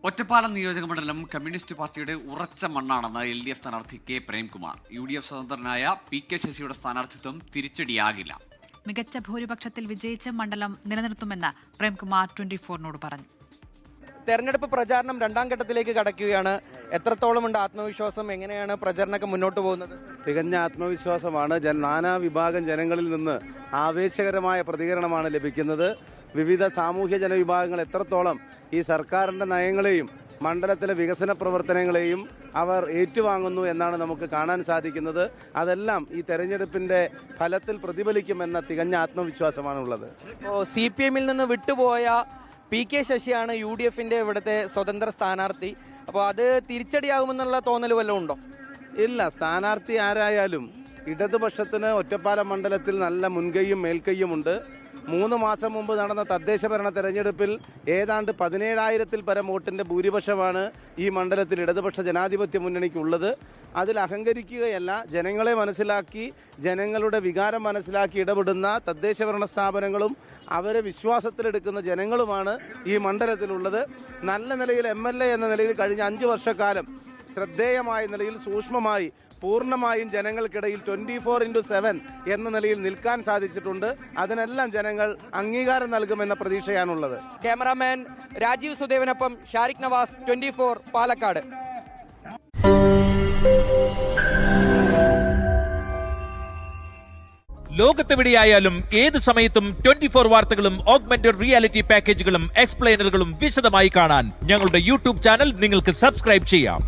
ഒറ്റപ്പാലം നിയോജകമണ്ഡലം കമ്മ്യൂണിസ്റ്റ് പാർട്ടിയുടെ ഉറച്ച മണ്ണാണെന്ന് LDF സ്ഥാനാർത്ഥി കെ പ്രേംകുമാർ. UDF സ്വതന്ത്രനായ PK ശശിയുടെ സ്ഥാനാർത്ഥിത്വം തിരിച്ചടിയാകില്ല. മികച്ച ഭൂരിപക്ഷത്തിൽ വിജയിച്ച് മണ്ഡലം നിലനിർത്തുമെന്ന് പ്രേംകുമാർ 24-നോട് പറഞ്ഞു. തെരഞ്ഞെടുപ്പ് പ്രചാരണം രണ്ടാം ഘട്ടത്തിലേക്ക് കടക്കുകയാണ്. എത്രത്തോളമുണ്ട് ആത്മവിശ്വാസം? എങ്ങനെയാണ് പ്രചരണമൊക്കെ മുന്നോട്ട് പോകുന്നത്? തികഞ്ഞ ആത്മവിശ്വാസമാണ്. നാനാ വിഭാഗം ജനങ്ങളിൽ നിന്ന് ആവേശകരമായ പ്രതികരണമാണ് ലഭിക്കുന്നത്. വിവിധ സാമൂഹ്യ ജനവിഭാഗങ്ങൾ എത്രത്തോളം ഈ സർക്കാരിന്റെ നയങ്ങളെയും മണ്ഡലത്തിലെ വികസന പ്രവർത്തനങ്ങളെയും അവർ ഏറ്റുവാങ്ങുന്നു എന്നാണ് നമുക്ക് കാണാൻ സാധിക്കുന്നത്. അതെല്ലാം ഈ തെരഞ്ഞെടുപ്പിന്റെ ഫലത്തിൽ പ്രതിഫലിക്കുമെന്ന തികഞ്ഞ ആത്മവിശ്വാസമാണുള്ളത്. CPM-ൽ നിന്ന് വിട്ടുപോയ PK ശശിയാണ് UDF-ന്റെ ഇവിടുത്തെ സ്വതന്ത്ര സ്ഥാനാർത്ഥി. അപ്പോൾ അത് തിരിച്ചടിയാകുമെന്നുള്ള തോന്നൽ വല്ലതും ഉണ്ടോ? ഇല്ല, സ്ഥാനാർത്ഥി ആരായാലും ഇടതുപക്ഷത്തിന് ഒറ്റപ്പാലം മണ്ഡലത്തിൽ നല്ല മുൻകൈയും മേൽക്കൈയുമുണ്ട്. 3 മാസം മുമ്പ് നടന്ന തദ്ദേശ ഭരണ തെരഞ്ഞെടുപ്പിൽ ഏതാണ്ട് 17,000-ൽ പരം വോട്ടിന്റെ ഭൂരിപക്ഷമാണ് ഈ മണ്ഡലത്തിൽ ഇടതുപക്ഷ ജനാധിപത്യ മുന്നണിക്കുള്ളത്. അതിൽ അഹങ്കരിക്കുകയല്ല, ജനങ്ങളെ മനസ്സിലാക്കി ജനങ്ങളുടെ വികാരം മനസ്സിലാക്കി ഇടപെടുന്ന തദ്ദേശ ഭരണ സ്ഥാപനങ്ങളും അവരെ വിശ്വാസത്തിലെടുക്കുന്ന ജനങ്ങളുമാണ് ഈ മണ്ഡലത്തിലുള്ളത്. നല്ല നിലയിൽ MLA എന്ന നിലയിൽ കഴിഞ്ഞ 5 വർഷക്കാലം ശ്രദ്ധേയമായ നിലയിൽ സൂക്ഷ്മമായി പൂർണ്ണമായും ജനങ്ങൾക്കിടയിൽ 24/7 എന്ന നിലയിൽ നിൽക്കാൻ സാധിച്ചിട്ടുണ്ട്. അതിനെല്ലാം ജനങ്ങൾ അംഗീകാരം നൽകുമെന്ന പ്രതീക്ഷയാണുള്ളത്. ക്യാമറാമാൻ രാജീവ് സുദേവനൊപ്പം ഷാരിഖ് നവാസ്, 24 പാലക്കാട്. ലോകത്തെവിടെയായാലും ഏത് സമയത്തും 24 വാർത്തകളും ഓഗ്മെന്റഡ് റിയാലിറ്റി പാക്കേജുകളും എക്സ്പ്ലെയിനറുകളും വിശദമായി കാണാൻ ഞങ്ങളുടെ YouTube ചാനൽ നിങ്ങൾക്ക് സബ്സ്ക്രൈബ് ചെയ്യാം.